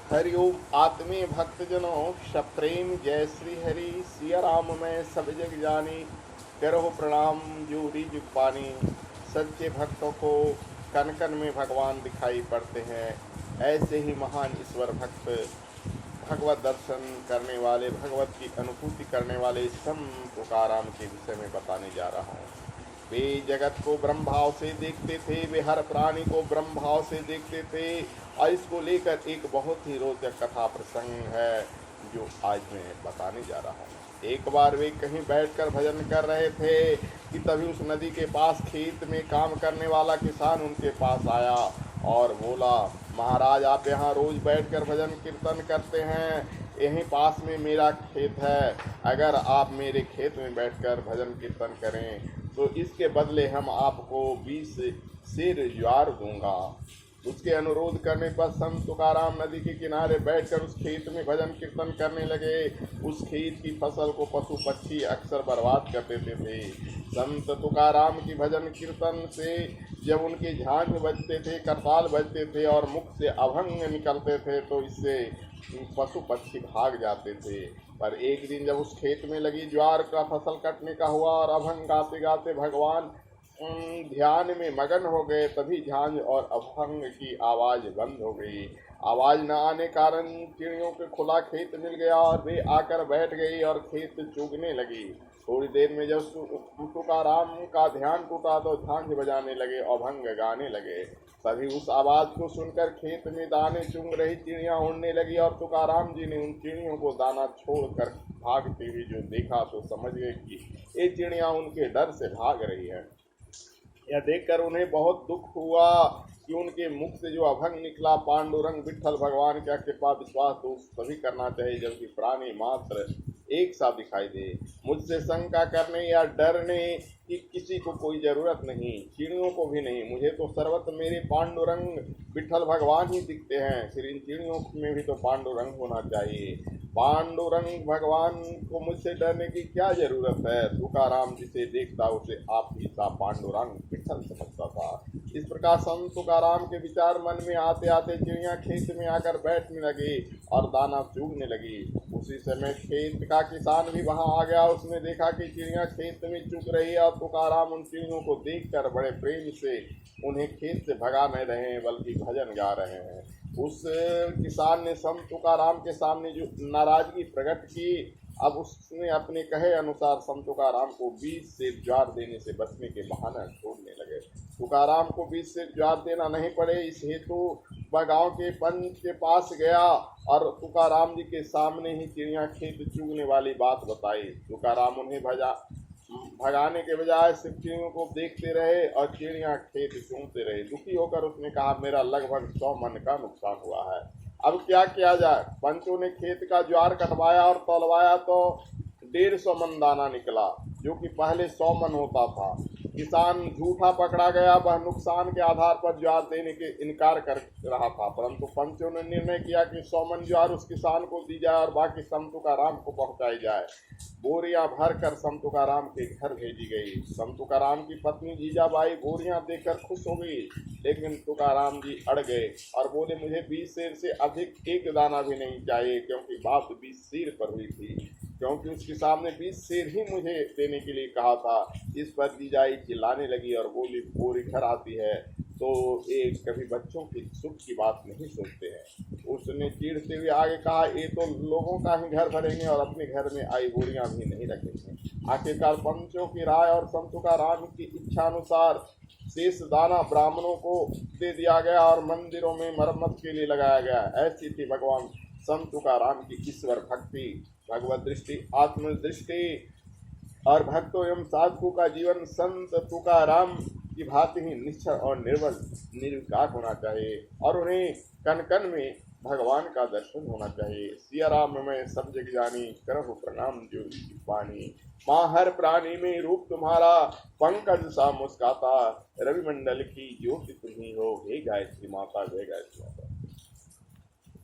हरिओम आत्मीय भक्तजनों, सप्रेम जय श्री हरि। सिया राम में सब जग जानी, करहो प्रणाम जो रिज पानी। सच्चे भक्तों को कन कन में भगवान दिखाई पड़ते हैं। ऐसे ही महान ईश्वर भक्त, भगवत दर्शन करने वाले, भगवत की अनुभूति करने वाले संत तुकाराम के विषय में बताने जा रहा हूँ। वे जगत को ब्रह्म भाव से देखते थे, वे हर प्राणी को ब्रह्म भाव से देखते थे। और इसको लेकर एक बहुत ही रोचक कथा प्रसंग है जो आज मैं बताने जा रहा हूँ। एक बार वे कहीं बैठकर भजन कर रहे थे कि तभी उस नदी के पास खेत में काम करने वाला किसान उनके पास आया और बोला, महाराज आप यहाँ रोज बैठकर भजन कीर्तन करते हैं, यहीं पास में मेरा खेत है। अगर आप मेरे खेत में बैठकर भजन कीर्तन करें तो इसके बदले हम आपको 20 सेर ज्वार दूंगा। उसके अनुरोध करने पर संत तुकाराम नदी के किनारे बैठकर उस खेत में भजन कीर्तन करने लगे। उस खेत की फसल को पशु पक्षी अक्सर बर्बाद कर देते थे। संत तुकाराम की भजन कीर्तन से जब उनके झांझ बजते थे, करताल बजते थे और मुख से अभंग निकलते थे तो इससे पशु पक्षी भाग जाते थे। पर एक दिन जब उस खेत में लगी ज्वार का फसल कटने का हुआ और अभंग गाते गाते भगवान ध्यान में मगन हो गए, तभी झांझ और अभंग की आवाज बंद हो गई। आवाज न आने कारण चिड़ियों के खुला खेत मिल गया और वे आकर बैठ गई और खेत चुगने लगी। थोड़ी देर में जब तुकाराम का ध्यान टूटा तो झांझ बजाने लगे, अभंग गाने लगे। तभी उस आवाज को सुनकर खेत में दाने चुंग रही चिड़ियां उड़ने लगी और तुकाराम जी ने उन चिड़ियों को दाना छोड़कर भागते हुए जो देखा तो समझ गए कि ये चिड़ियां उनके डर से भाग रही है। यह देखकर उन्हें बहुत दुख हुआ कि उनके मुख से जो अभंग निकला, पांडुरंग विठल भगवान क्या कृपा विश्वास तो तभी करना चाहिए जबकि प्राणी मात्र एक सा दिखाई दे। मुझसे शंका करने या डरने की किसी को कोई जरूरत नहीं, चिड़ियों को भी नहीं। मुझे तो सर्वत्र मेरे पांडुरंग विठल भगवान ही दिखते हैं, फिर इन चिड़ियों में भी तो पांडुरंग होना चाहिए। पांडुरंग भगवान को मुझसे डरने की क्या जरूरत है। तुकाराम जिसे देखता उसे आप ही सा पांडुरंग विठल समझता था। इस प्रकार संत तुकाराम के विचार मन में आते आते चिड़ियां खेत में आकर बैठने लगी और दाना चुगने लगी। उसी समय खेत का किसान भी वहां आ गया। उसने देखा कि चिड़ियां खेत में चुग रही है और तुकाराम उन चिड़ियों को देखकर बड़े प्रेम से उन्हें खेत से भगा नहीं रहे हैं बल्कि भजन गा रहे हैं। उस किसान ने संत तुकाराम के सामने जो नाराजगी प्रकट की, अब उसने अपने कहे अनुसार संत तुकाराम को 20 सेर ज्वार देने से बचने के बहाने छोड़ने लगे। तुकाराम को 20 सेर ज्वार देना नहीं पड़े, इस हेतु वह गाँव के पंच के पास गया और तुकाराम जी के सामने ही चिड़ियां खेत चुगने वाली बात बताई। तुकाराम उन्हें भगाने के बजाय सिर्फ चिड़ियों को देखते रहे और चिड़ियां खेत चूमते रहे। दुखी होकर उसने कहा, मेरा लगभग 100 मन का नुकसान हुआ है, अब क्या किया जाए। पंचों ने खेत का ज्वार कटवाया और तौलवाया तो 150 मन दाना निकला, जो कि पहले 100 मन होता था। किसान झूठा पकड़ा गया, वह नुकसान के आधार पर ज्वार देने के इनकार कर रहा था, परंतु पंचों ने निर्णय किया कि 100 मन ज्वार उस किसान को दी जाए और बाकी संत तुकाराम को पहुंचाई जाए। बोरियां भरकर संत तुकाराम के घर भेजी गई। संत तुकाराम की पत्नी जीजाबाई बोरियां देखकर खुश हो गई, लेकिन तुकाराम जी अड़ गए और बोले, मुझे 20 सेर से अधिक एक दाना भी नहीं चाहिए, क्योंकि बात 20 सेर पर हुई थी, क्योंकि उसके सामने 20 सेर ही मुझे देने के लिए कहा था। इस पर जीजाई चिल्लाने लगी और बोली, बोरी घर आती है तो ये कभी बच्चों की सुख की बात नहीं सोचते हैं। उसने चिढ़ते हुए आगे कहा, ये तो लोगों का ही घर भरेंगे और अपने घर में आई बोरियां भी नहीं रखेंगे। आखिरकार पंचों की राय और संत तुकाराम की इच्छा अनुसार शेष दाना ब्राह्मणों को दे दिया गया और मंदिरों में मरम्मत के लिए लगाया गया। ऐसी थी भगवान संत तुकाराम की ईश्वर भक्ति, भगवत दृष्टि, आत्मदृष्टि और भक्तों एवं साधु का जीवन संत तुकाराम की भांति ही निश्चल और निर्बल निर्विकार होना चाहिए और उन्हें कन कन में भगवान का दर्शन होना चाहिए। सिया राम में सब जग जानी, करहु प्रणाम जो पानी। माँ हर प्राणी में रूप तुम्हारा, पंकज सा मुस्काता, रविमंडल की ज्योति तुम्ही हो। हे गायत्री माता, जय गायत्री माता।